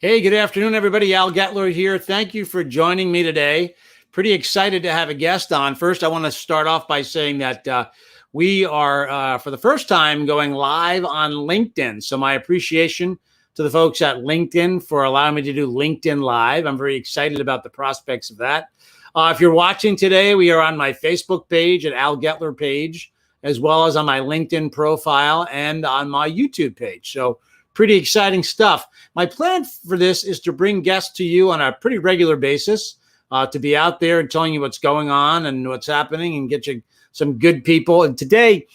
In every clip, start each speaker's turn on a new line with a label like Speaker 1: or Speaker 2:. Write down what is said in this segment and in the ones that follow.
Speaker 1: Hey, good afternoon, everybody. Al Getler here. Thank you for joining me today. Pretty excited to have a guest on. First, I want to start off by saying that we are, for the first time, going live on LinkedIn. So my appreciation to the folks at LinkedIn for allowing me to do LinkedIn Live. I'm very excited about the prospects of that. If you're watching today, we are on my Facebook page at Al Getler page, as well as on my LinkedIn profile and on my YouTube page. So pretty exciting stuff. My plan for this is to bring guests to you on a pretty regular basis, to be out there and telling you what's going on and what's happening and get you some good people. And today,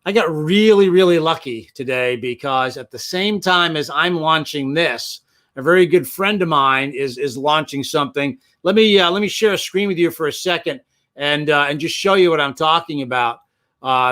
Speaker 1: I got really, really lucky today because at the same time as I'm launching this, a very good friend of mine is launching something. Let me share a screen with you for a second and just show you what I'm talking about.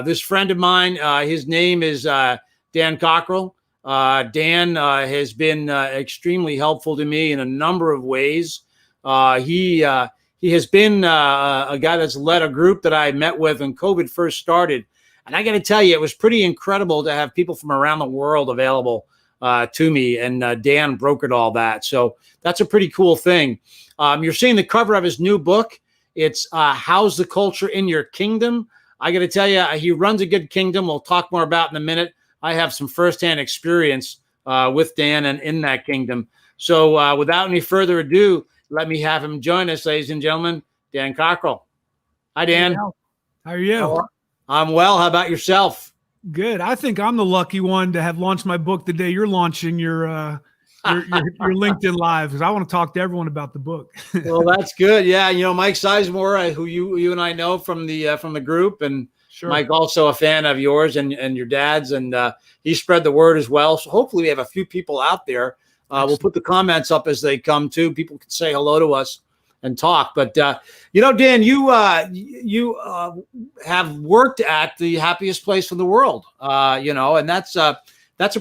Speaker 1: This friend of mine, his name is Dan Cockrell. Dan has been extremely helpful to me in a number of ways. He has been a guy that's led a group that I met with when COVID first started. And I got to tell you, it was pretty incredible to have people from around the world available to me. And Dan brokered all that. So that's a pretty cool thing. You're seeing the cover of his new book. It's How's the Culture in Your Kingdom? I got to tell you, he runs a good kingdom. We'll talk more about in a minute. I have some firsthand experience with Dan and in that kingdom. So without any further ado, let me have him join us, ladies and gentlemen, Dan Cockrell. Hi, Dan.
Speaker 2: Hey, how are you?
Speaker 1: I'm well. How about yourself?
Speaker 2: Good. I think I'm the lucky one to have launched my book the day you're launching your LinkedIn Live, because I want to talk to everyone about the book.
Speaker 1: Well, that's good. Yeah, Mike Sizemore, who you and I know from the group, and sure. Mike also a fan of yours and your dad's, and he spread the word as well. So hopefully we have a few people out there. We'll put the comments up as they come too. People can say hello to us and talk. But Dan, you have worked at the happiest place in the world. And that's a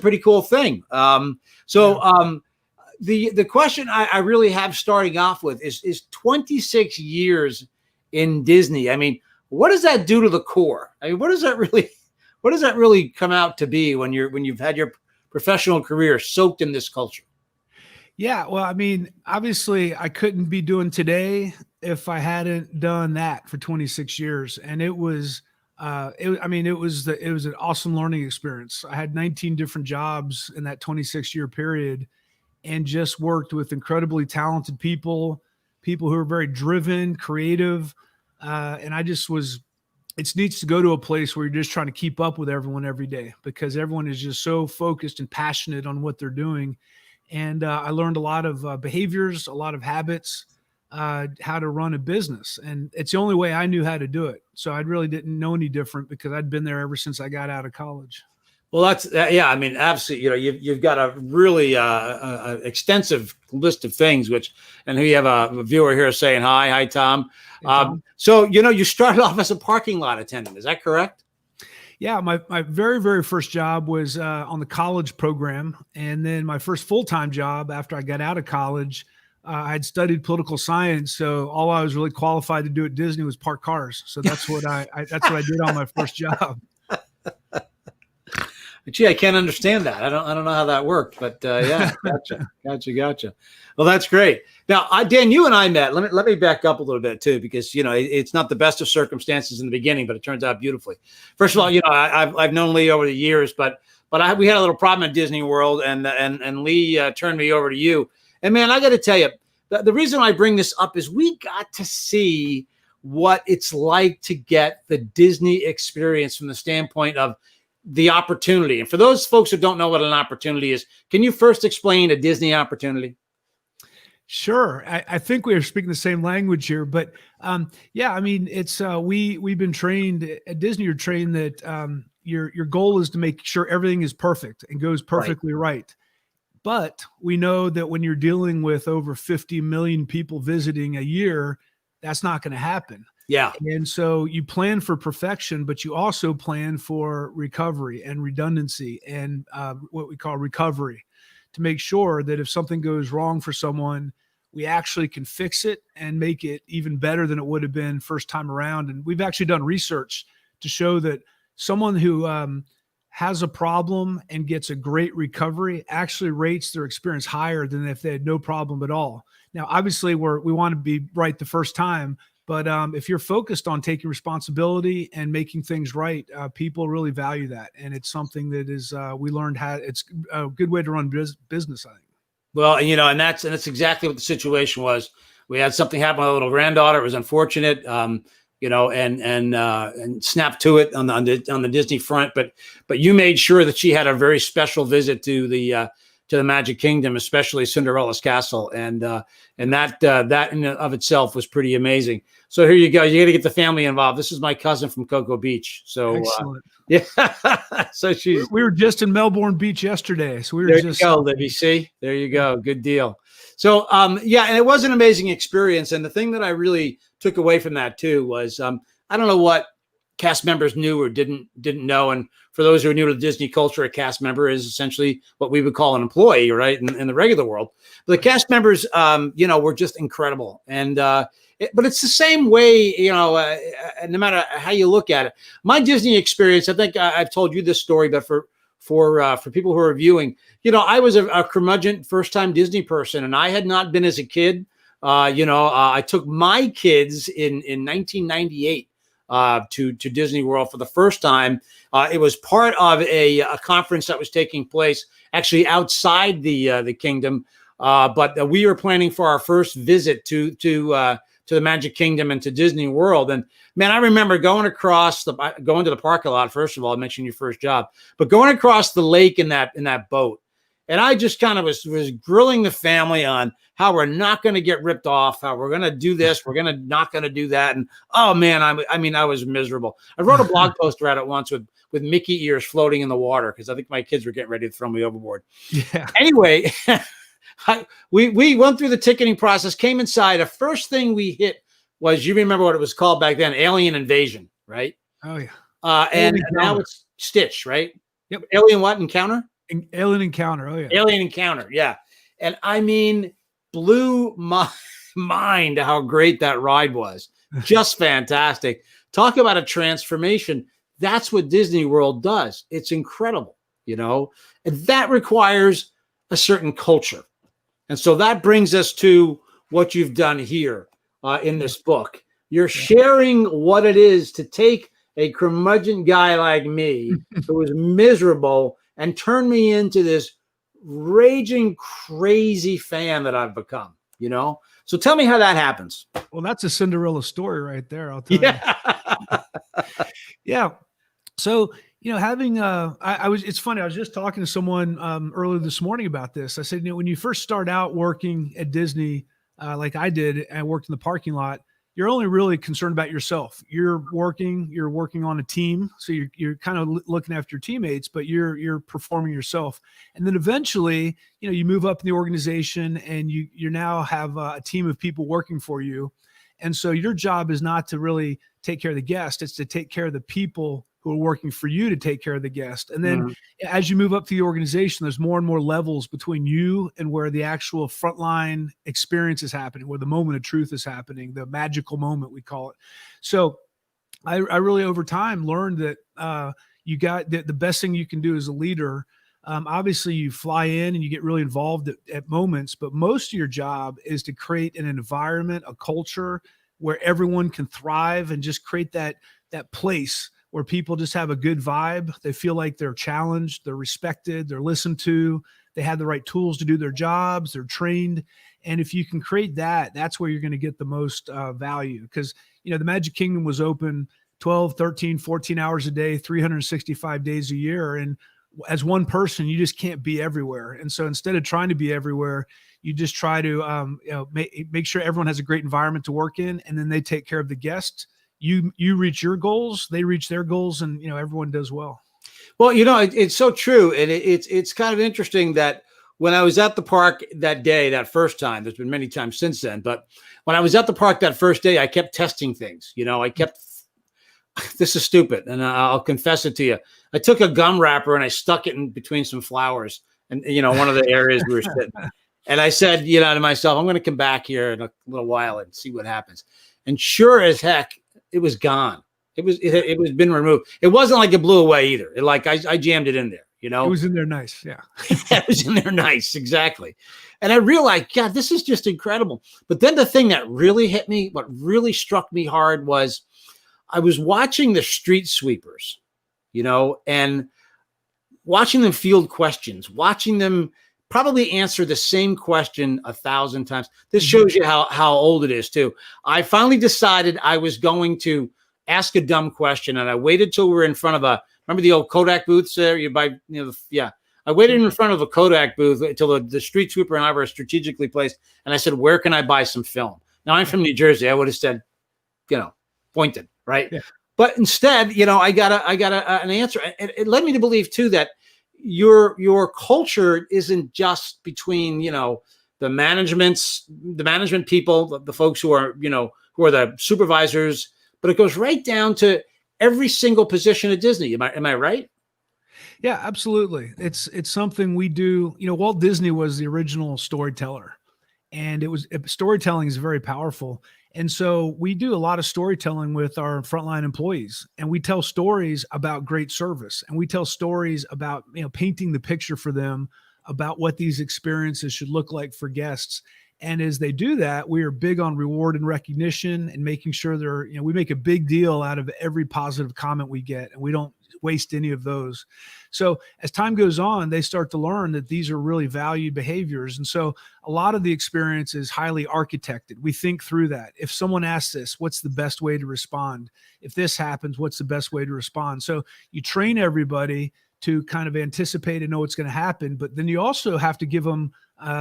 Speaker 1: pretty cool thing. The question I really have starting off with is 26 years in Disney. I mean, what does that do to the core? I mean, what does that really come out to be when you've had your professional career soaked in this culture?
Speaker 2: Yeah, well, I mean, obviously I couldn't be doing today if I hadn't done that for 26 years. And it was an awesome learning experience. I had 19 different jobs in that 26-year period and just worked with incredibly talented people who are very driven, creative. And it's neat to go to a place where you're just trying to keep up with everyone every day, because everyone is just so focused and passionate on what they're doing. And I learned a lot of behaviors, a lot of habits, how to run a business. And it's the only way I knew how to do it. So I really didn't know any different because I'd been there ever since I got out of college.
Speaker 1: Well, yeah. I mean, absolutely. You've got a really extensive list of things. And we have a viewer here saying hi, Tom.
Speaker 2: Hey, Tom.
Speaker 1: So you started off as a parking lot attendant. Is that correct?
Speaker 2: Yeah, my very, very first job was on the college program. And then my first full-time job after I got out of college, I had studied political science. So all I was really qualified to do at Disney was park cars. So that's what that's what I did on my first job.
Speaker 1: Gee, I can't understand that. I don't know how that worked, but yeah, gotcha. Well, that's great. Now, Dan, you and I met. Let me back up a little bit too, because it's not the best of circumstances in the beginning, but it turns out beautifully. First of all, I've known Lee over the years, but we had a little problem at Disney World, and Lee turned me over to you. And man, I got to tell you, the reason I bring this up is we got to see what it's like to get the Disney experience from the standpoint of the opportunity. And for those folks who don't know what an opportunity is, can you first explain a Disney opportunity?
Speaker 2: Sure. I think we are speaking the same language here, but yeah, I mean, it's we've been trained at Disney. You're trained that your goal is to make sure everything is perfect and goes perfectly right. But we know that when you're dealing with over 50 million people visiting a year, that's not going to happen.
Speaker 1: Yeah.
Speaker 2: And so you plan for perfection, but you also plan for recovery and redundancy and what we call recovery, to make sure that if something goes wrong for someone, we actually can fix it and make it even better than it would have been first time around. And we've actually done research to show that someone who has a problem and gets a great recovery actually rates their experience higher than if they had no problem at all. Now, obviously, we want to be right the first time, but if you're focused on taking responsibility and making things right, people really value that. And it's something that is we learned how it's a good way to run business, I think.
Speaker 1: Well, and that's exactly what the situation was. We had something happen with a little granddaughter. It was unfortunate, and snapped to it on the Disney front. But you made sure that she had a very special visit to the Magic Kingdom, especially Cinderella's castle, and that in and of itself was pretty amazing. So here you go. You got to get the family involved. This is my cousin from Cocoa Beach. So yeah. So
Speaker 2: we were just in Melbourne Beach yesterday. So we were
Speaker 1: there you go, Libby. See, there you go. Good deal. So and it was an amazing experience. And the thing that I really took away from that too was I don't know what cast members knew or didn't know. And for those who are new to Disney culture, a cast member is essentially what we would call an employee, right, in the regular world. But the cast members, were just incredible. And but it's the same way, no matter how you look at it. My Disney experience, I think I've told you this story, but for people who are viewing, I was a curmudgeon first-time Disney person, and I had not been as a kid. I took my kids in 1998 to Disney World for the first time. It was part of a conference that was taking place actually outside the kingdom, but we were planning for our first visit to the Magic Kingdom and to Disney World. And man, I remember going to the park a lot. First of all, I mentioned your first job, but going across the lake in that boat. And I just kind of was grilling the family on how we're not going to get ripped off, how we're going to do this, we're not going to do that. And oh man, I was miserable. I wrote a blog post about it once with Mickey ears floating in the water because I think my kids were getting ready to throw me overboard. Yeah. Anyway, we went through the ticketing process, came inside. The first thing we hit was, you remember what it was called back then, Alien Invasion, right?
Speaker 2: Oh yeah.
Speaker 1: And now it's Stitch, right?
Speaker 2: Yep.
Speaker 1: Alien what? Encounter?
Speaker 2: Alien Encounter. Oh yeah.
Speaker 1: Alien Encounter. Yeah. And I mean, blew my mind how great that ride was. Just fantastic. Talk about a transformation. That's what Disney World does. It's incredible, and that requires a certain culture. And so that brings us to what you've done here in this book. You're sharing what it is to take a curmudgeon guy like me who was miserable and turn me into this raging crazy fan that I've become, So tell me how that happens.
Speaker 2: Well, that's a Cinderella story right there, I'll tell you. Yeah. So, it's funny. I was just talking to someone earlier this morning about this. I said, when you first start out working at Disney, like I did, and I worked in the parking lot, you're only really concerned about yourself. You're working on a team. So you're kind of looking after your teammates, but you're performing yourself. And then eventually, you move up in the organization and you now have a team of people working for you. And so your job is not to really take care of the guest. It's to take care of the people who are working for you to take care of the guest. And then as you move up through the organization, there's more and more levels between you and where the actual frontline experience is happening, where the moment of truth is happening, the magical moment, we call it. So I really, over time, learned that you got the best thing you can do as a leader. Obviously, you fly in and you get really involved at moments, but most of your job is to create an environment, a culture where everyone can thrive and just create that place where people just have a good vibe. They feel like they're challenged, they're respected, they're listened to, they have the right tools to do their jobs, they're trained. And if you can create that, that's where you're going to get the most value. Because, the Magic Kingdom was open 12, 13, 14 hours a day, 365 days a year. And as one person, you just can't be everywhere. And so instead of trying to be everywhere, you just try to make sure everyone has a great environment to work in, and then they take care of the guests. You reach your goals, they reach their goals, and everyone does well.
Speaker 1: Well, it's so true, and it's kind of interesting that when I was at the park that day, that first time, there's been many times since then, but when I was at the park that first day, I kept testing things. This is stupid, and I'll confess it to you. I took a gum wrapper and I stuck it in between some flowers, and one of the areas we were sitting. And I said, to myself, I'm going to come back here in a little while and see what happens. And sure as heck, it was gone. It was been removed. It wasn't like it blew away either. I jammed it in there.
Speaker 2: It was in there nice. Yeah.
Speaker 1: It was in there nice. Exactly. And I realized, God, this is just incredible. But then the thing that really hit me, what really struck me hard was I was watching the street sweepers, and watching them field questions, watching them probably answer the same question 1,000 times. This shows you how old it is too. I finally decided I was going to ask a dumb question, and I waited till we were in front of remember the old Kodak booths there? I waited in front of a Kodak booth until the street sweeper and I were strategically placed. And I said, where can I buy some film? Now I'm from New Jersey. I would have said, pointed, right? Yeah. But instead, I got an answer. It led me to believe too, that your culture isn't just between, the management people, the folks who are the supervisors, but it goes right down to every single position at Disney. Am I right?
Speaker 2: Yeah, absolutely. It's something we do. Walt Disney was the original storyteller, and storytelling is very powerful. And so we do a lot of storytelling with our frontline employees, and we tell stories about great service, and we tell stories about, painting the picture for them about what these experiences should look like for guests. And as they do that, we are big on reward and recognition and making sure we make a big deal out of every positive comment we get, and we don't waste any of those. So as time goes on, they start to learn that these are really valued behaviors. And so a lot of the experience is highly architected. We think through that. If someone asks this, what's the best way to respond? If this happens, what's the best way to respond? So you train everybody to kind of anticipate and know what's going to happen, but then you also have to give them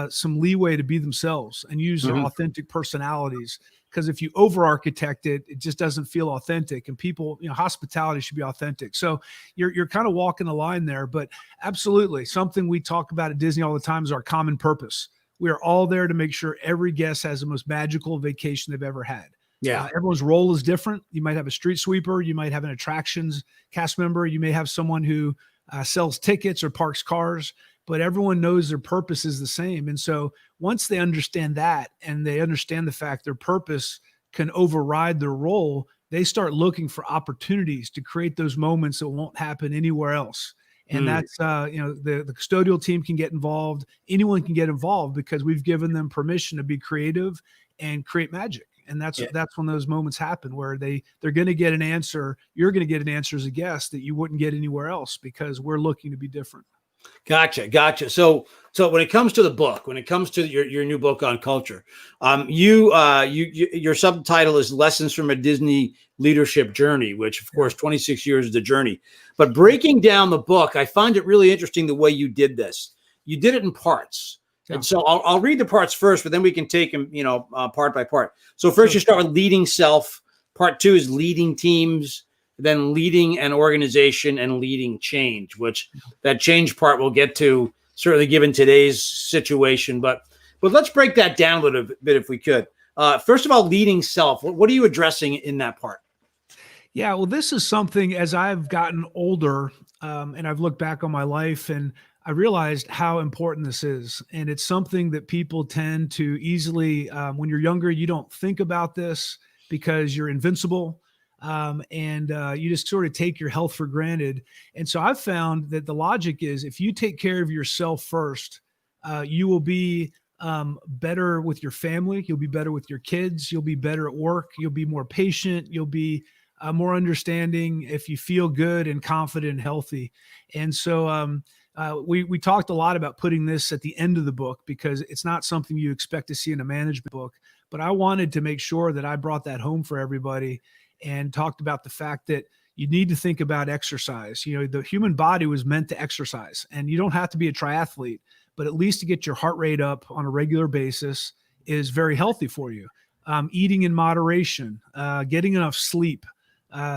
Speaker 2: some leeway to be themselves and use their authentic personalities. Because if you over-architect it, it just doesn't feel authentic. And people, hospitality should be authentic. So you're kind of walking the line there. But absolutely, something we talk about at Disney all the time is our common purpose. We are all there to make sure every guest has the most magical vacation they've ever had.
Speaker 1: Yeah.
Speaker 2: Everyone's role is different. You might have a street sweeper. You might have an attractions cast member. You may have someone who sells tickets or parks cars. But everyone knows their purpose is the same. And so once they understand that, and they understand the fact their purpose can override their role, they start looking for opportunities to create those moments that won't happen anywhere else. And that's, the custodial team can get involved. Anyone can get involved because we've given them permission to be creative and create magic. And that's when those moments happen where they're going to get an answer. You're going to get an answer as a guest that you wouldn't get anywhere else because we're looking to be different.
Speaker 1: Gotcha. So when it comes to the book, when it comes to your new book on culture, your subtitle is Lessons from a Disney Leadership Journey, which of course 26 years is the journey. But breaking down the book, I find it really interesting the way you did this. You did it in parts. Yeah. And so I'll read the parts first, but then we can take them, part by part. So first you start with leading self. Part 2 is leading teams. Then leading an organization and leading change, which that change part we'll get to certainly given today's situation. But let's break that down a little bit if we could. First of all, leading self. What are you addressing in that part?
Speaker 2: Yeah, well, this is something as I've gotten older and I've looked back on my life and I realized how important this is. And it's something that people tend to easily, when you're younger, you don't think about this because you're invincible. And you just sort of take your health for granted. And so I've found that the logic is if you take care of yourself first, you will be better with your family. You'll be better with your kids. You'll be better at work. You'll be more patient. You'll be more understanding if you feel good and confident and healthy. And so we talked a lot about putting this at the end of the book because it's not something you expect to see in a management book. But I wanted to make sure that I brought that home for everybody and talked about the fact that you need to think about exercise. The human body was meant to exercise, and you don't have to be a triathlete, but at least to get your heart rate up on a regular basis is very healthy for you. Eating in moderation, getting enough sleep.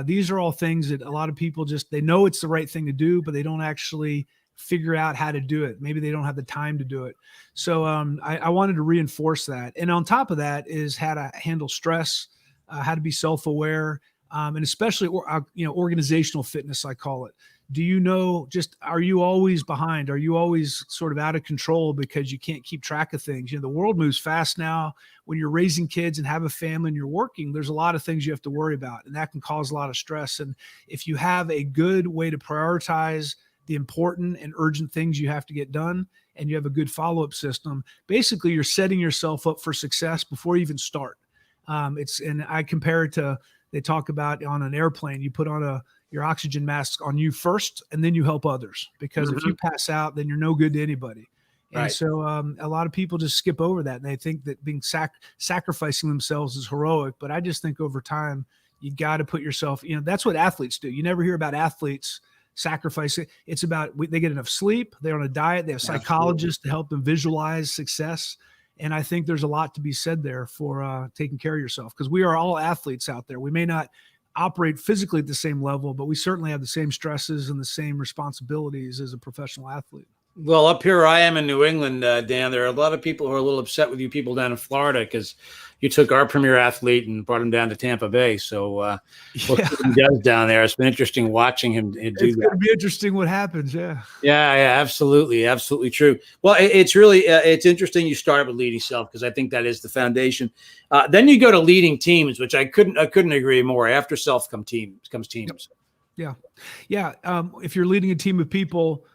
Speaker 2: These are all things that a lot of people they know it's the right thing to do, but they don't actually figure out how to do it. Maybe they don't have the time to do it. So I wanted to reinforce that. And on top of that is how to handle stress, how to be self-aware, and especially, organizational fitness, I call it. Do you know, just, are you always behind? Are you always sort of out of control because you can't keep track of things? The world moves fast now. When you're raising kids and have a family and you're working, there's a lot of things you have to worry about, and that can cause a lot of stress. And if you have a good way to prioritize the important and urgent things you have to get done, and you have a good follow-up system, basically you're setting yourself up for success before you even start. And I compare it to, they talk about on an airplane, you put on your oxygen mask on you first, and then you help others, because if you pass out, then you're no good to anybody. And
Speaker 1: Right.
Speaker 2: so a lot of people just skip over that, and they think that being sacrificing themselves is heroic. But I just think over time, you got to put yourself, that's what athletes do. You never hear about athletes sacrificing. It's about, they get enough sleep, they're on a diet, they have psychologists to help them visualize success. And I think there's a lot to be said there for taking care of yourself, because we are all athletes out there. We may not operate physically at the same level, but we certainly have the same stresses and the same responsibilities as a professional athlete.
Speaker 1: Well, up here I am in New England, Dan. There are a lot of people who are a little upset with you people down in Florida because you took our premier athlete and brought him down to Tampa Bay. So we'll see what he does down there. It's been interesting watching him do that.
Speaker 2: It's going to be interesting what happens. Yeah,
Speaker 1: absolutely. Absolutely true. Well, it's really, it's interesting you started with leading self, because I think that is the foundation. Then you go to leading teams, which I couldn't agree more. After self comes teams.
Speaker 2: Yeah. If you're leading a team of people,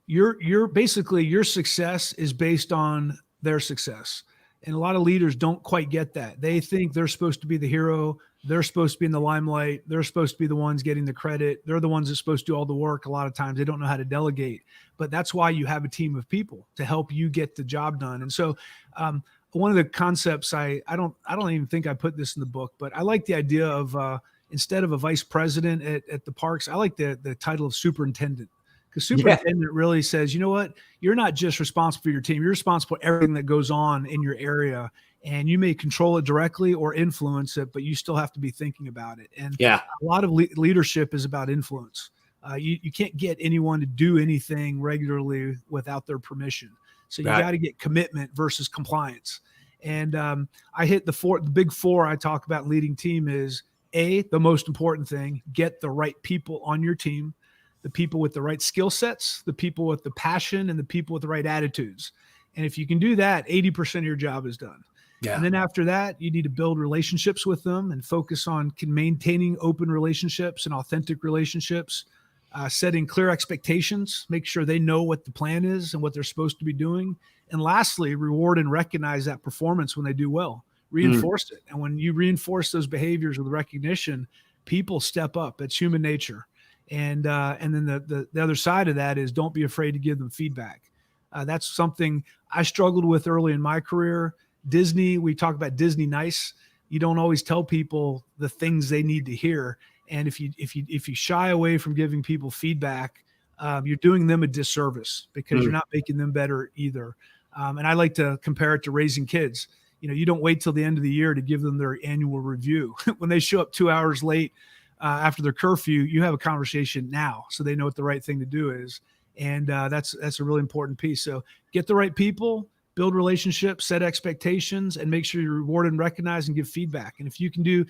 Speaker 2: you're basically, your success is based on their success. And a lot of leaders don't quite get that. They think they're supposed to be the hero. They're supposed to be in the limelight. They're supposed to be the ones getting the credit. They're the ones that's supposed to do all the work. A lot of times they don't know how to delegate, but that's why you have a team of people to help you get the job done. And so, one of the concepts, I don't even think I put this in the book, but I like the idea of, instead of a vice president at the parks, I like the title of superintendent. Because superintendent really says, you know what, you're not just responsible for your team, you're responsible for everything that goes on in your area. And you may control it directly or influence it, but you still have to be thinking about it. And a lot of leadership is about influence. You can't get anyone to do anything regularly without their permission. So you got to get commitment versus compliance. And I hit the big four I talk about in leading team is, the most important thing, get the right people on your team. The people with the right skill sets, the people with the passion, and the people with the right attitudes. And if you can do that, 80% of your job is done. Yeah. And then after that, you need to build relationships with them and focus on maintaining open relationships and authentic relationships, setting clear expectations, make sure they know what the plan is and what they're supposed to be doing. And lastly, reward and recognize that performance when they do well. Reinforce it. And when you reinforce those behaviors with recognition, people step up. It's human nature. And then the other side of that is, don't be afraid to give them feedback. That's something I struggled with early in my career. Disney, we talk about Disney nice. You don't always tell people the things they need to hear. And if you shy away from giving people feedback, you're doing them a disservice, because you're not making them better either. And I like to compare it to raising kids. You don't wait till the end of the year to give them their annual review. When they show up 2 hours late, after their curfew, you have a conversation now, so they know what the right thing to do is. And that's a really important piece. So get the right people, build relationships, set expectations, and make sure you reward and recognize and give feedback. And if you can do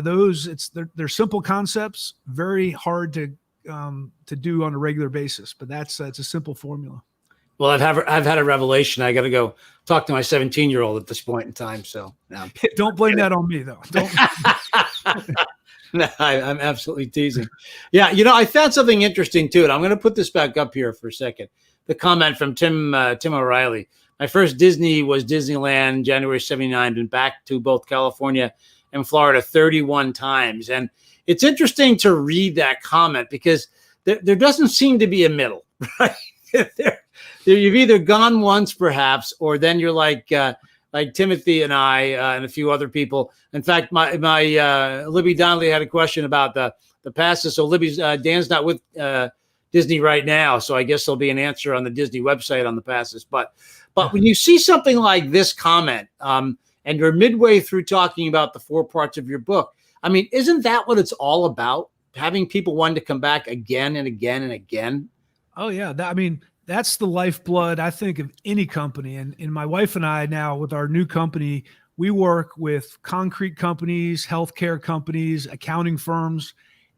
Speaker 2: those, they're simple concepts, very hard to do on a regular basis, but it's a simple formula.
Speaker 1: Well, I've had a revelation. I got to go talk to my 17-year-old at this point in time. So
Speaker 2: don't blame that on me, though. Don't.
Speaker 1: No, I'm absolutely teasing. Yeah, I found something interesting too, and I'm going to put this back up here for a second. The comment from Tim O'Reilly. My first Disney was Disneyland, January '79. Been back to both California and Florida 31 times, and it's interesting to read that comment, because there doesn't seem to be a middle, right? You've either gone once, perhaps, or then you're like Timothy and I and a few other people. In fact, my Libby Donnelly had a question about the passes. So Dan's not with Disney right now, so I guess there'll be an answer on the Disney website on the passes. But when you see something like this comment, and you're midway through talking about the 4 parts of your book, I mean, isn't that what it's all about? Having people want to come back again and again and again?
Speaker 2: Oh yeah, that's the lifeblood, I think, of any company. And my wife and I now, with our new company, we work with concrete companies, healthcare companies, accounting firms,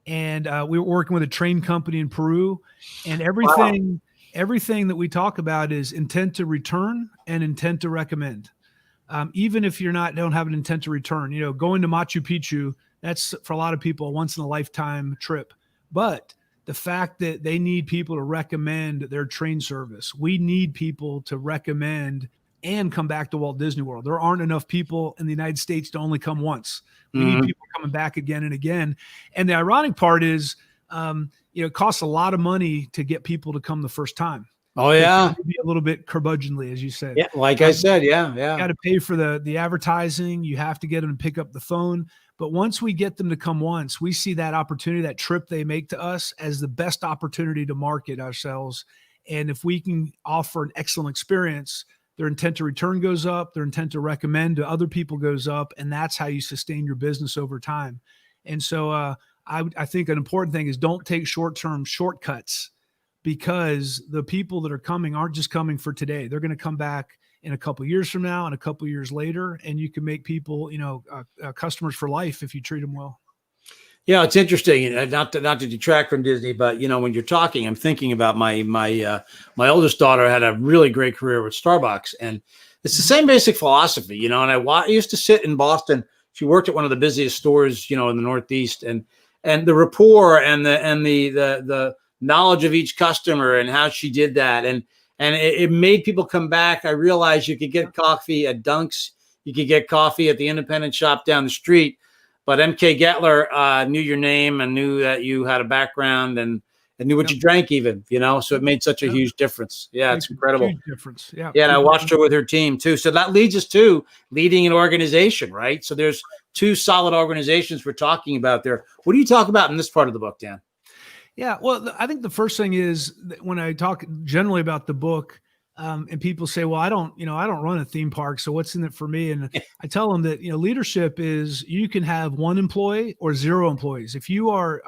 Speaker 2: and we were working with a train company in Peru, and
Speaker 1: Wow.
Speaker 2: everything that we talk about is intent to return and intent to recommend. Even if you're not don't have an intent to return, going to Machu Picchu, that's for a lot of people a once in a lifetime trip. But the fact that they need people to recommend their train service, we need people to recommend and come back to Walt Disney World. There aren't enough people in the United States to only come once. We need
Speaker 1: Mhm.
Speaker 2: people coming back again and again. And the ironic part is, it costs a lot of money to get people to come the first time
Speaker 1: Oh
Speaker 2: because
Speaker 1: yeah.
Speaker 2: maybe a little bit curmudgeonly, as you said.
Speaker 1: Yeah. Like I said, yeah, yeah.
Speaker 2: Got to pay for the advertising. You have to get them to pick up the phone. But once we get them to come once, we see that opportunity, that trip they make to us as the best opportunity to market ourselves. And if we can offer an excellent experience, their intent to return goes up, their intent to recommend to other people goes up, and that's how you sustain your business over time. And so I think an important thing is don't take short-term shortcuts, because the people that are coming aren't just coming for today. They're going to come back in a couple of years from now and a couple of years later, and you can make people, customers for life if you treat them well.
Speaker 1: Yeah, it's interesting. Not to detract from Disney, but when you're talking, I'm thinking about my oldest daughter had a really great career with Starbucks, and it's the same basic philosophy. And I used to sit in Boston. She worked at one of the busiest stores, in the Northeast, and the rapport and the knowledge of each customer and how she did that, and it made people come back. I realized you could get coffee at Dunk's, you could get coffee at the independent shop down the street. But MK Getler knew your name and knew that you had a background and knew what
Speaker 2: Yep.
Speaker 1: you drank even, so it made such a
Speaker 2: Yep.
Speaker 1: huge difference. Yeah, it's
Speaker 2: Makes a
Speaker 1: incredible.
Speaker 2: huge difference. Yeah.
Speaker 1: Yeah, and I watched her with her team too. So that leads us to leading an organization, right? So there's two solid organizations we're talking about there. What do you talk about in this part of the book, Dan?
Speaker 2: Yeah, well, I think the first thing is that when I talk generally about the book, and people say, "Well, I don't run a theme park, so what's in it for me?" And I tell them that leadership is you can have one employee or zero employees. If you are,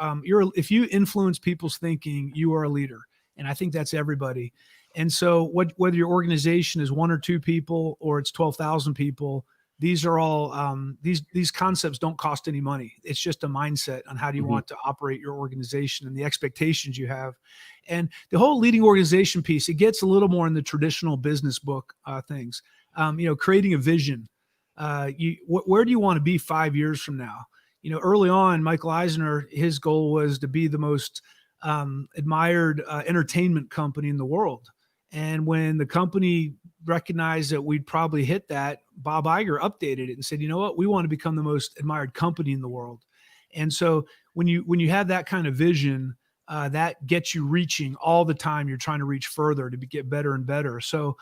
Speaker 2: if you influence people's thinking, you are a leader, and I think that's everybody. And so, whether your organization is one or two people or it's 12,000 people, these are all these concepts don't cost any money. It's just a mindset on how do you want to operate your organization and the expectations you have. And the whole leading organization piece, it gets a little more in the traditional business book things. Creating a vision. Where do you want to be 5 years from now? Early on, Michael Eisner, his goal was to be the most admired entertainment company in the world. And when the company recognized that we'd probably hit that, Bob Iger updated it and said, "You know what? We want to become the most admired company in the world." And so when you have that kind of vision, that gets you reaching all the time. You're trying to reach further to get better and better. So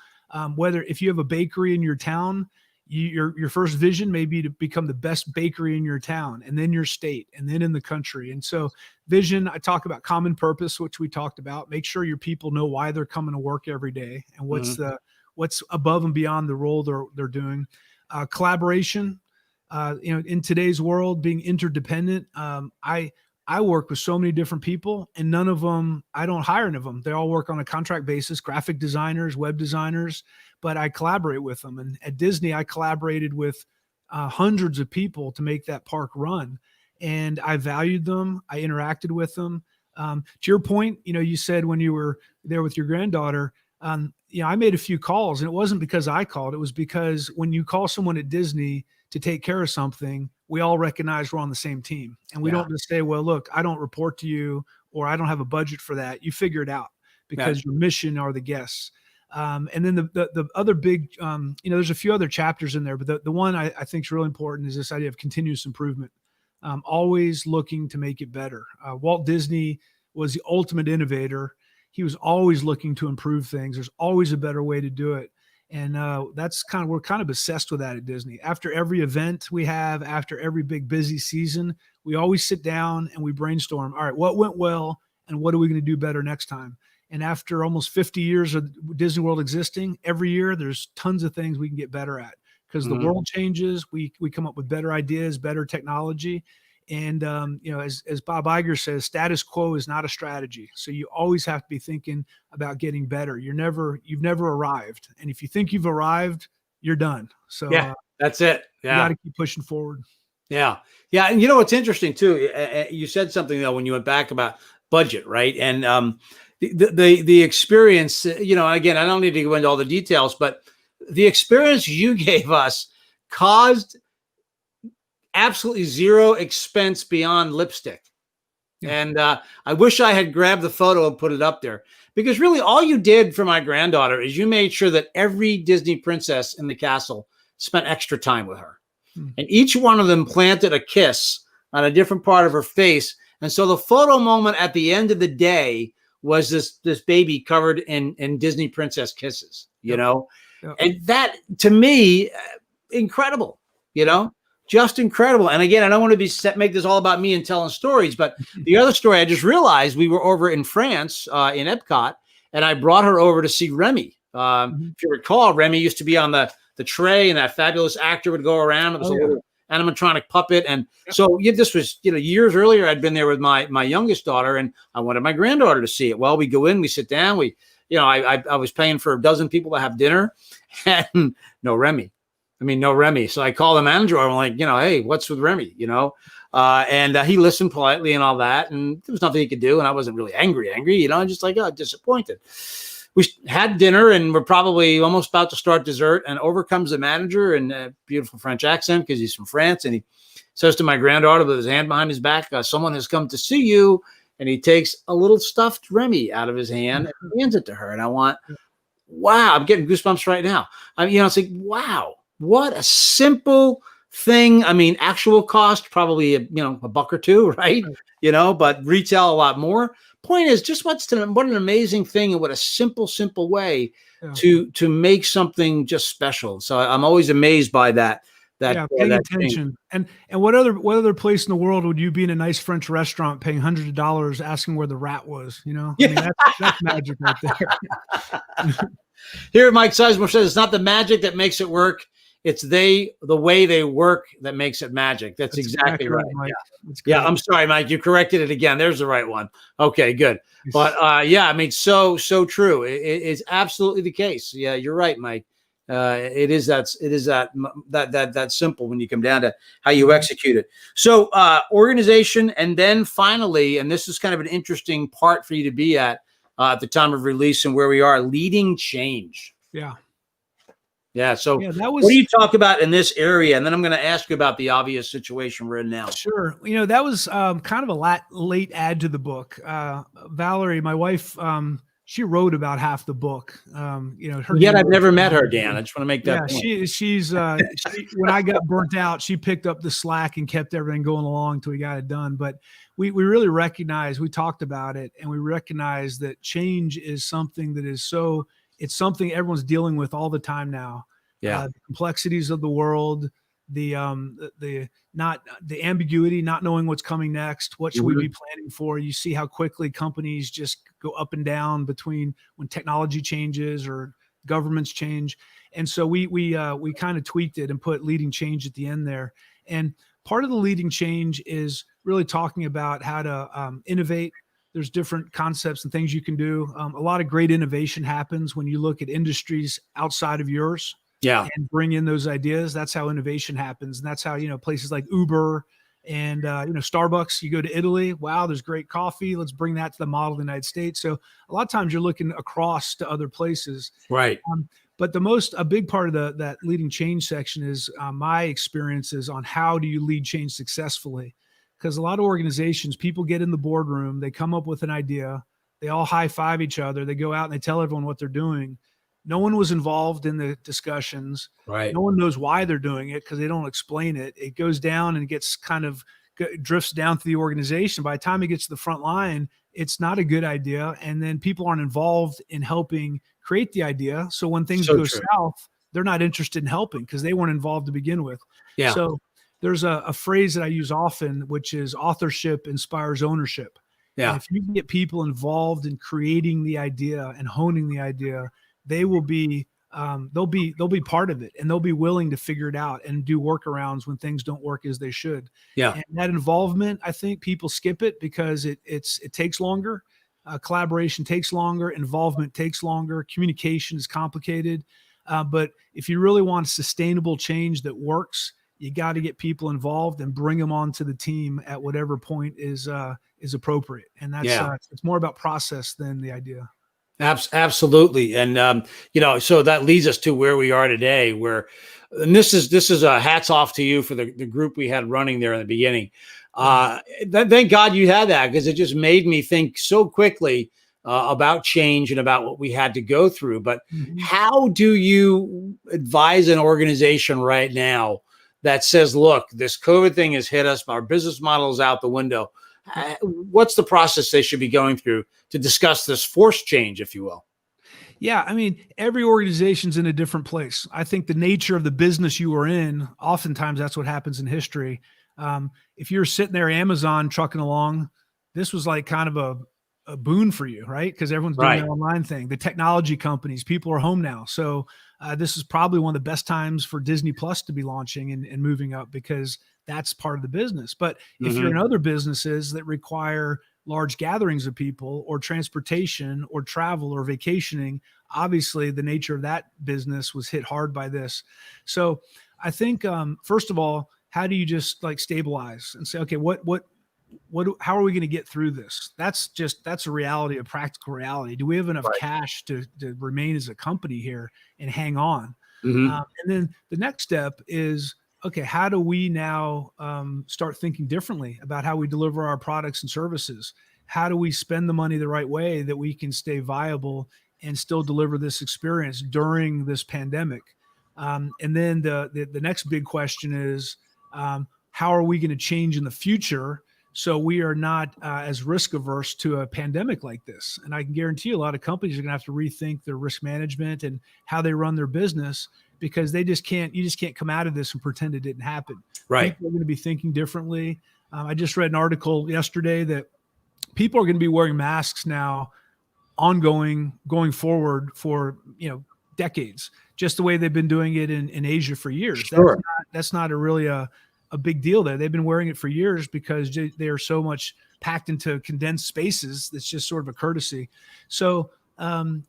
Speaker 2: whether if you have a bakery in your town, your first vision may be to become the best bakery in your town, and then your state, and then in the country. And so vision, I talk about common purpose, which we talked about. Make sure your people know why they're coming to work every day and what's above and beyond the role they're doing. Collaboration, in today's world, being interdependent. I work with so many different people, and none of them, I don't hire any of them. They all work on a contract basis, graphic designers, web designers, but I collaborate with them. And at Disney, I collaborated with hundreds of people to make that park run. And I valued them. I interacted with them. To your point, you said when you were there with your granddaughter, I made a few calls, and it wasn't because I called. It was because when you call someone at Disney to take care of something, we all recognize we're on the same team. And we don't just say, "Well, look, I don't report to you," or "I don't have a budget for that." You figure it out because your mission are the guests. And then the other big, there's a few other chapters in there, but the one I think is really important is this idea of continuous improvement. Always looking to make it better. Walt Disney was the ultimate innovator. He was always looking to improve things. There's always a better way to do it. And we're kind of obsessed with that at Disney. After every event we have, after every big busy season, we always sit down and we brainstorm. All right, what went well and what are we going to do better next time? And after almost 50 years of Disney World existing, every year there's tons of things we can get better at because the world changes. We come up with better ideas, better technology. And, as Bob Iger says, status quo is not a strategy. So you always have to be thinking about getting better. You've never arrived. And if you think you've arrived, you're done. So
Speaker 1: yeah, that's it.
Speaker 2: you got
Speaker 1: Yeah.
Speaker 2: to keep pushing forward.
Speaker 1: Yeah. Yeah. And you know, what's interesting too, you said something though, when you went back about budget, right? And the experience, again, I don't need to go into all the details, but the experience you gave us caused absolutely zero expense beyond lipstick.
Speaker 2: Yeah.
Speaker 1: And I wish I had grabbed the photo and put it up there, because really all you did for my granddaughter is you made sure that every Disney princess in the castle spent extra time with her. And each one of them planted a kiss on a different part of her face. And so the photo moment at the end of the day was this baby covered in Disney princess kisses,
Speaker 2: Yep. Yep.
Speaker 1: And that, to me, incredible, just incredible. And again, I don't want to make this all about me and telling stories, but the other story, I just realized we were over in France in Epcot, and I brought her over to see Remy. If you recall, Remy used to be on the tray, and that fabulous actor would go around. It was a little animatronic puppet. And so this was, years earlier, I'd been there with my youngest daughter, and I wanted my granddaughter to see it. Well, we go in, we sit down, I was paying for a dozen people to have dinner, and no Remy. So I call the manager. I'm like, hey, what's with Remy? And he listened politely and all that. And there was nothing he could do. And I wasn't really angry, just like, disappointed. We had dinner, and we're probably almost about to start dessert. And over comes the manager in a beautiful French accent, because he's from France. And he says to my granddaughter with his hand behind his back, someone has come to see you. And he takes a little stuffed Remy out of his hand and hands it to her. And I want, wow, I'm getting goosebumps right now. It's like, wow. What a simple thing. Actual cost, probably, a buck or two, right? But retail a lot more. Point is, just what an amazing thing, and what a simple way to make something just special. So I'm always amazed by that.
Speaker 2: Paying attention. And what other place in the world would you be in a nice French restaurant paying hundreds of dollars asking where the rat was? That's magic right there.
Speaker 1: Here, Mike Sizemore says, it's not the magic that makes it work. It's the way they work that makes it magic. That's exactly right.
Speaker 2: Mike.
Speaker 1: Yeah. I'm sorry, Mike. You corrected it again. There's the right one. Okay, good. But so true. It's absolutely the case. Yeah, you're right, Mike. It is that simple when you come down to how you execute it. So organization, and then finally, and this is kind of an interesting part for you to be at the time of release and where we are, leading change.
Speaker 2: Yeah.
Speaker 1: Yeah. So what do you talk about in this area? And then I'm going to ask you about the obvious situation we're in now.
Speaker 2: Sure. That was kind of a late add to the book. Valerie, my wife, she wrote about half the book.
Speaker 1: Yet I've never met her, Dan. I just want to make that point.
Speaker 2: She's when I got burnt out, she picked up the slack and kept everything going along till we got it done. But we really recognized, we talked about it, and we recognized that change is something that is it's something everyone's dealing with all the time now.
Speaker 1: Yeah.
Speaker 2: The complexities of the world, the ambiguity, not knowing what's coming next. What should we be planning for? You see how quickly companies just go up and down between when technology changes or governments change. And so we kind of tweaked it and put leading change at the end there. And part of the leading change is really talking about how to innovate. There's different concepts and things you can do. A lot of great innovation happens when you look at industries outside of yours.
Speaker 1: Yeah.
Speaker 2: And bring in those ideas. That's how innovation happens. And that's how, places like Uber and, Starbucks, you go to Italy. Wow, there's great coffee. Let's bring that to the model of the United States. So a lot of times you're looking across to other places.
Speaker 1: Right.
Speaker 2: But a big part of that leading change section is my experiences on how do you lead change successfully? Because a lot of organizations, people get in the boardroom, they come up with an idea, they all high five each other, they go out and they tell everyone what they're doing. No one was involved in the discussions.
Speaker 1: Right.
Speaker 2: No one knows why they're doing it because they don't explain it. It goes down and gets drifts down through the organization. By the time it gets to the front line, it's not a good idea. And then people aren't involved in helping create the idea. So when things go south, they're not interested in helping because they weren't involved to begin with.
Speaker 1: Yeah.
Speaker 2: So there's a phrase that I use often, which is authorship inspires ownership.
Speaker 1: Yeah.
Speaker 2: And if you can get people involved in creating the idea and honing the idea, they will be they'll be part of it, and they'll be willing to figure it out and do workarounds when things don't work as they should.
Speaker 1: Yeah.
Speaker 2: And that involvement, I think people skip it because it takes longer. Collaboration takes longer. Involvement takes longer. Communication is complicated. But if you really want sustainable change that works, you got to get people involved and bring them onto the team at whatever point is appropriate. And that's it's more about process than the idea.
Speaker 1: Absolutely. And, so that leads us to where we are today, and this is a hats off to you for the group we had running there in the beginning. Thank God you had that, because it just made me think so quickly about change and about what we had to go through. But how do you advise an organization right now that says, look, this COVID thing has hit us, our business model is out the window? What's the process they should be going through to discuss this forced change, if you will?
Speaker 2: Yeah, I mean, every organization's in a different place. I think the nature of the business you are in, oftentimes that's what happens in history. If you're sitting there, Amazon trucking along, this was like kind of a boon for you, right? Because everyone's doing that online thing. The technology companies, people are home now. So this is probably one of the best times for Disney Plus to be launching and moving up, because that's part of the business. But if you're in other businesses that require large gatherings of people, or transportation, or travel, or vacationing, obviously the nature of that business was hit hard by this. So I think, first of all, how do you just like stabilize and say, okay, how are we going to get through this? That's a reality, a practical reality. Do we have enough cash to remain as a company here and hang on? And then the next step is, okay, how do we now start thinking differently about how we deliver our products and services? How do we spend the money the right way that we can stay viable and still deliver this experience during this pandemic? And then the next big question is, how are we going to change in the future so we are not as risk averse to a pandemic like this? And I can guarantee you a lot of companies are going to have to rethink their risk management and how they run their business, because you just can't come out of this and pretend it didn't happen.
Speaker 1: Right.
Speaker 2: People are going to be thinking differently. I just read an article yesterday that people are going to be wearing masks now going forward for, decades, just the way they've been doing it in Asia for years.
Speaker 1: Sure.
Speaker 2: That's not really a big deal there. They've been wearing it for years because they are so much packed into condensed spaces. That's just sort of a courtesy. So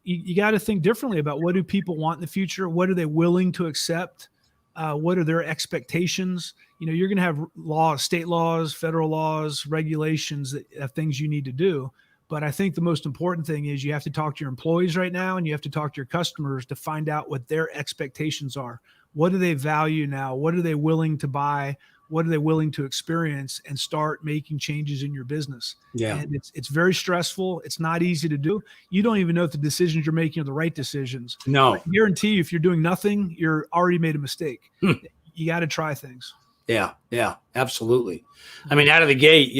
Speaker 2: you got to think differently about what do people want in the future? What are they willing to accept? What are their expectations? You're going to have laws, state laws, federal laws, regulations that things you need to do. But I think the most important thing is you have to talk to your employees right now, and you have to talk to your customers to find out what their expectations are. What do they value now? What are they willing to buy? What are they willing to experience, and start making changes in your business?
Speaker 1: Yeah.
Speaker 2: And it's very stressful. It's not easy to do. You don't even know if the decisions you're making are the right decisions.
Speaker 1: No.
Speaker 2: I guarantee you, if you're doing nothing, you're already made a mistake. You got to try things.
Speaker 1: Yeah, absolutely. I mean, out of the gate,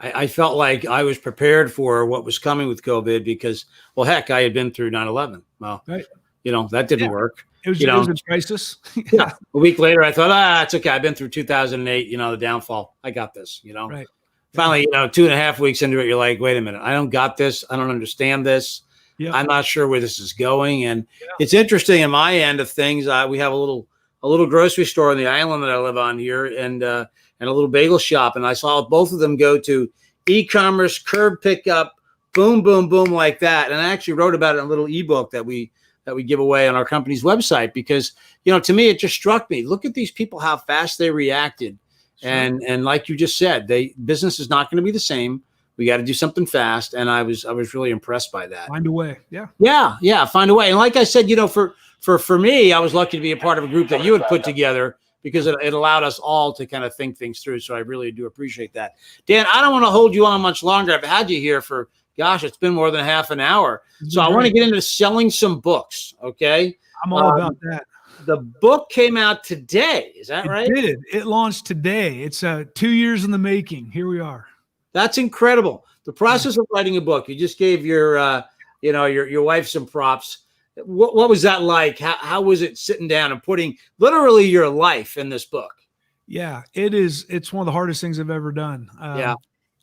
Speaker 1: I felt like I was prepared for what was coming with COVID because, well, heck, I had been through 9/11. Well, that didn't work.
Speaker 2: It was a crisis.
Speaker 1: Yeah. A week later, I thought, it's okay. I've been through 2008, the downfall. I got this,
Speaker 2: Right.
Speaker 1: Finally, 2.5 weeks into it, you're like, wait a minute. I don't got this. I don't understand this. Yeah. I'm not sure where this is going. And it's interesting in my end of things. We have a little grocery store on the island that I live on here, and a little bagel shop. And I saw both of them go to e-commerce, curb pickup, boom, boom, boom, like that. And I actually wrote about it in a little ebook that we give away on our company's website, because, to me, it just struck me. Look at these people, how fast they reacted. Sure. And like you just said, business is not going to be the same. We got to do something fast. And I was really impressed by that.
Speaker 2: Find a way. Yeah.
Speaker 1: Yeah. Find a way. And like I said, for me, I was lucky to be a part of a group that you had put together, because it allowed us all to kind of think things through. So I really do appreciate that. Dan, I don't want to hold you on much longer. I've had you here for, gosh, it's been more than half an hour. So I want to get into selling some books. Okay.
Speaker 2: I'm all about that.
Speaker 1: The book came out today. Is that right?
Speaker 2: It did. It launched today. It's 2 years in the making. Here we are.
Speaker 1: That's incredible. The process of writing a book. You just gave your wife some props. What was that like? How was it sitting down and putting literally your life in this book?
Speaker 2: Yeah, it is. It's one of the hardest things I've ever done.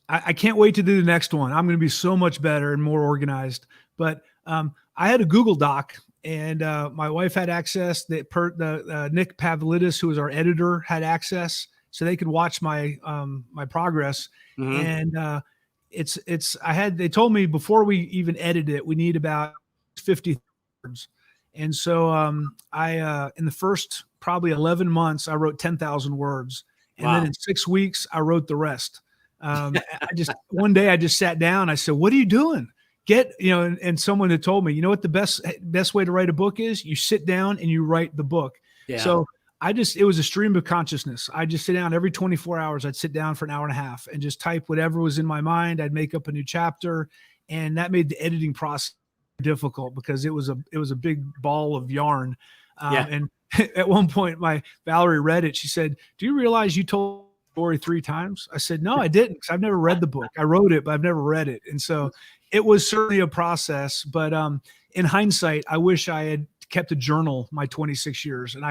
Speaker 2: I can't wait to do the next one. I'm going to be so much better and more organized. But I had a Google Doc, and my wife had access. Nick Pavlidis, who was our editor, had access, so they could watch my progress. Mm-hmm. And they told me before we even edit it, we need about 50 words. And so I in the first probably 11 months, I wrote 10,000 words. And
Speaker 1: Wow.
Speaker 2: then in 6 weeks, I wrote the rest. One day I just sat down. I said, what are you doing? And someone had told me, you know what the best way to write a book is? You sit down and you write the book.
Speaker 1: Yeah.
Speaker 2: So it was a stream of consciousness. I just sit down every 24 hours. I'd sit down for an hour and a half and just type whatever was in my mind. I'd make up a new chapter. And that made the editing process difficult because it was a big ball of yarn. And at one point, Valerie read it. She said, do you realize you told the story 3 times? I said, no, I didn't, because I've never read the book. I wrote it, but I've never read it. And so it was certainly a process. But in hindsight, I wish I had kept a journal my 26 years, and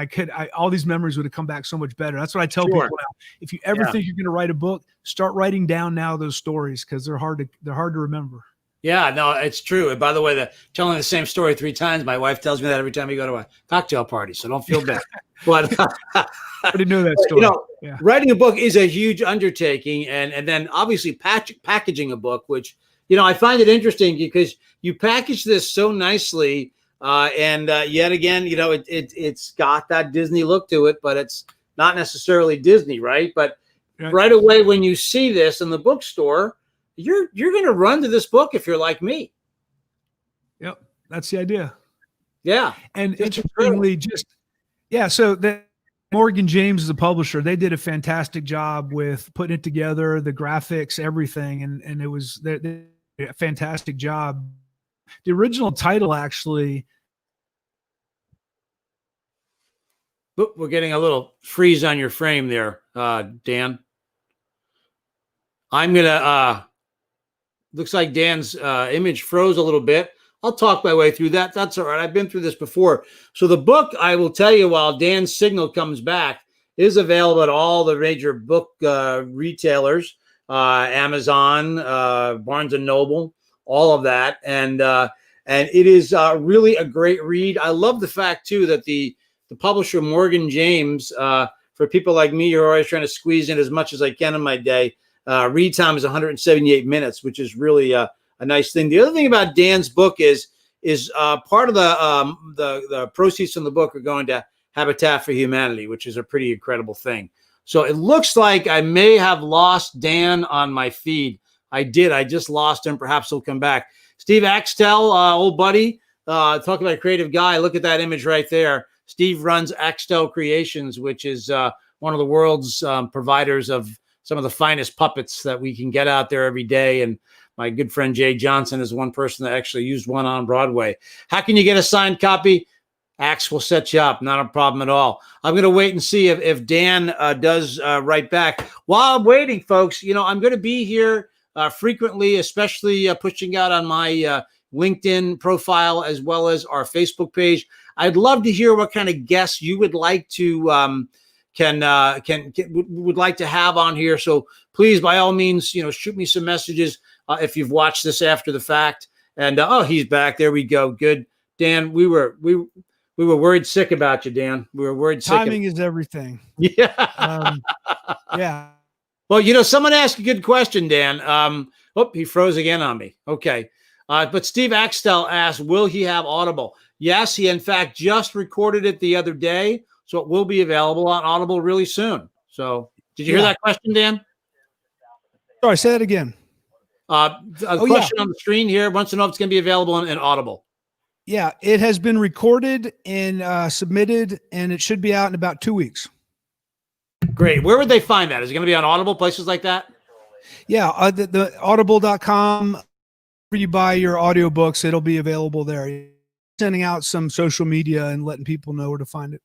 Speaker 2: all these memories would have come back so much better. That's what I tell people now. If you ever think you're going to write a book, start writing down now those stories, because they're hard to remember.
Speaker 1: Yeah, no, it's true. And by the way, telling the same story 3 times, my wife tells me that every time we go to a cocktail party, so don't feel bad. But
Speaker 2: I didn't know that story.
Speaker 1: Writing a book is a huge undertaking, and then obviously packaging a book, which, I find it interesting because you package this so nicely, and yet again, it's got that Disney look to it, but it's not necessarily Disney, right? But right away when you see this in the bookstore, you're going to run to this book if you're like me.
Speaker 2: Yep, that's the idea.
Speaker 1: Yeah,
Speaker 2: and interestingly, so that Morgan James is the publisher. They did a fantastic job with putting it together, the graphics, everything, and it was a fantastic job. The original title, actually.
Speaker 1: We're getting a little freeze on your frame there, Dan. I'm gonna. Looks like Dan's image froze a little bit. I'll talk my way through that. That's all right. I've been through this before. So the book, I will tell you, while Dan's signal comes back, is available at all the major book retailers, Amazon, Barnes and Noble, all of that, and it is really a great read. I love the fact too that the publisher Morgan James, for people like me who are always trying to squeeze in as much as I can in my day. Read time is 178 minutes, which is really a nice thing. The other thing about Dan's book is part of the proceeds from the book are going to Habitat for Humanity, which is a pretty incredible thing. So it looks like I may have lost Dan on my feed. I did. I just lost him. Perhaps he'll come back. Steve Axtell, old buddy, talk about a creative guy. Look at that image right there. Steve runs Axtell Creations, which is one of the world's providers of some of the finest puppets that we can get out there every day. And my good friend Jay Johnson is one person that actually used one on Broadway. How can you get a signed copy? Axe will set you up. Not a problem at all. I'm going to wait and see if Dan does write back. While I'm waiting, folks, I'm going to be here frequently, especially pushing out on my LinkedIn profile as well as our Facebook page. I'd love to hear what kind of guests you would like to would like to have on here. So please, by all means, shoot me some messages if you've watched this after the fact. And he's back. There we go. Good, Dan. We were worried sick about you, Dan. We were worried sick.
Speaker 2: Timing is everything.
Speaker 1: Yeah.
Speaker 2: Yeah.
Speaker 1: Well, someone asked a good question, Dan. He froze again on me. Okay. But Steve Axtell asked, will he have Audible? Yes, he in fact just recorded it the other day. So it will be available on Audible really soon. So did you hear that question, Dan?
Speaker 2: Sorry, say that again.
Speaker 1: Question on the screen here wants to know if it's going to be available in Audible.
Speaker 2: Yeah, it has been recorded and submitted, and it should be out in about 2 weeks.
Speaker 1: Great. Where would they find that? Is it going to be on Audible, places like that?
Speaker 2: Yeah, the audible.com, where you buy your audiobooks, it'll be available there. Sending out some social media and letting people know where to find it.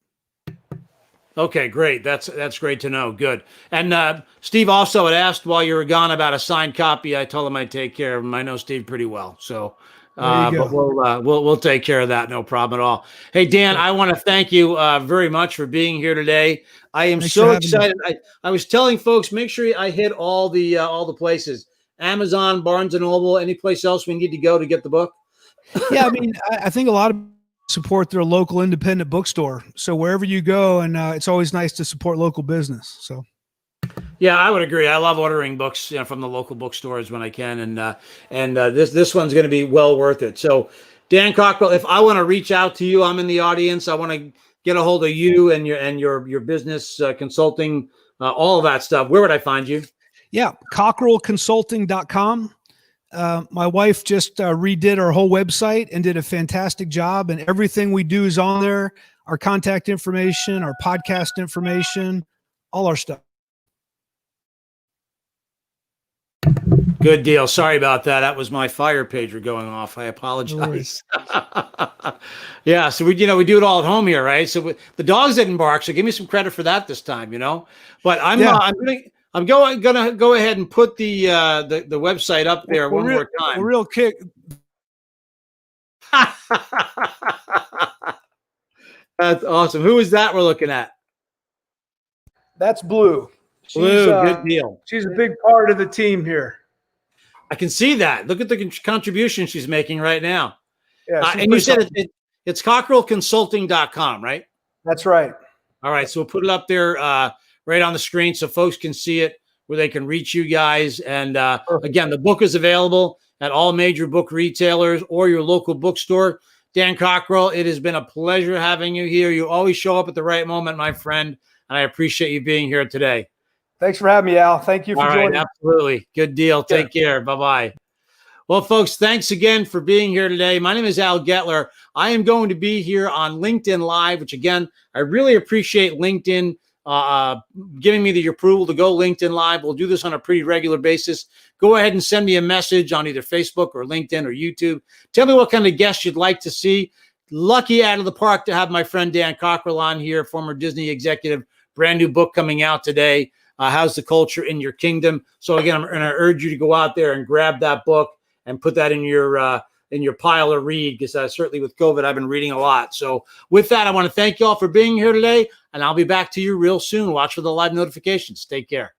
Speaker 1: Okay, great. That's great to know. Good. And Steve also had asked while you were gone about a signed copy. I told him I'd take care of him. I know Steve pretty well, so but we'll take care of that. No problem at all. Hey, Dan, I want to thank you very much for being here today. I am so excited. I was telling folks, make sure I hit all the places: Amazon, Barnes and Noble, any place else we need to go to get the book.
Speaker 2: Yeah, I mean, I think a lot of support their local independent bookstore. So wherever you go, and it's always nice to support local business. So,
Speaker 1: yeah, I would agree. I love ordering books from the local bookstores when I can, and this one's going to be well worth it. So, Dan Cockrell, if I want to reach out to you, I'm in the audience. I want to get a hold of you and your business consulting, all of that stuff, where would I find you?
Speaker 2: Yeah, cockerellconsulting.com. My wife just redid our whole website and did a fantastic job, and everything we do is on there. Our contact information, our podcast information, all our stuff.
Speaker 1: Good deal. Sorry about that. That was my fire pager going off. I apologize.
Speaker 2: No
Speaker 1: Yeah. So we do it all at home here, right? So the dogs didn't bark. So give me some credit for that this time, But I'm gonna go ahead and put the website up there one more time.
Speaker 2: A real kick.
Speaker 1: That's awesome. Who is that we're looking at?
Speaker 2: That's Blue.
Speaker 1: Blue, good deal.
Speaker 2: She's a big part of the team here.
Speaker 1: I can see that. Look at the contribution she's making right now.
Speaker 2: Yeah,
Speaker 1: and you said it's cockerellconsulting.com, right?
Speaker 2: That's right.
Speaker 1: All right. So we'll put it up there right on the screen so folks can see it, where they can reach you guys. And again, the book is available at all major book retailers or your local bookstore. Dan Cockrell, it has been a pleasure having you here. You always show up at the right moment, my friend, and I appreciate you being here today.
Speaker 2: Thanks for having me, Al. Thank you for joining.
Speaker 1: Absolutely. Good deal. Take care. Bye-bye. Well, folks, thanks again for being here today. My name is Al Getler. I am going to be here on LinkedIn Live, which, again, I really appreciate LinkedIn giving me the approval to go LinkedIn Live. We'll do this on a pretty regular basis. Go ahead and send me a message on either Facebook or LinkedIn or YouTube. Tell me what kind of guests you'd like to see. Lucky out of the park to have my friend Dan Cockrell on here, former Disney executive, brand new book coming out today. How's the culture in your kingdom? So again, I'm going to urge you to go out there and grab that book and put that in your pile to read, because certainly with COVID, I've been reading a lot. So with that, I want to thank you all for being here today, and I'll be back to you real soon. Watch for the live notifications. Take care.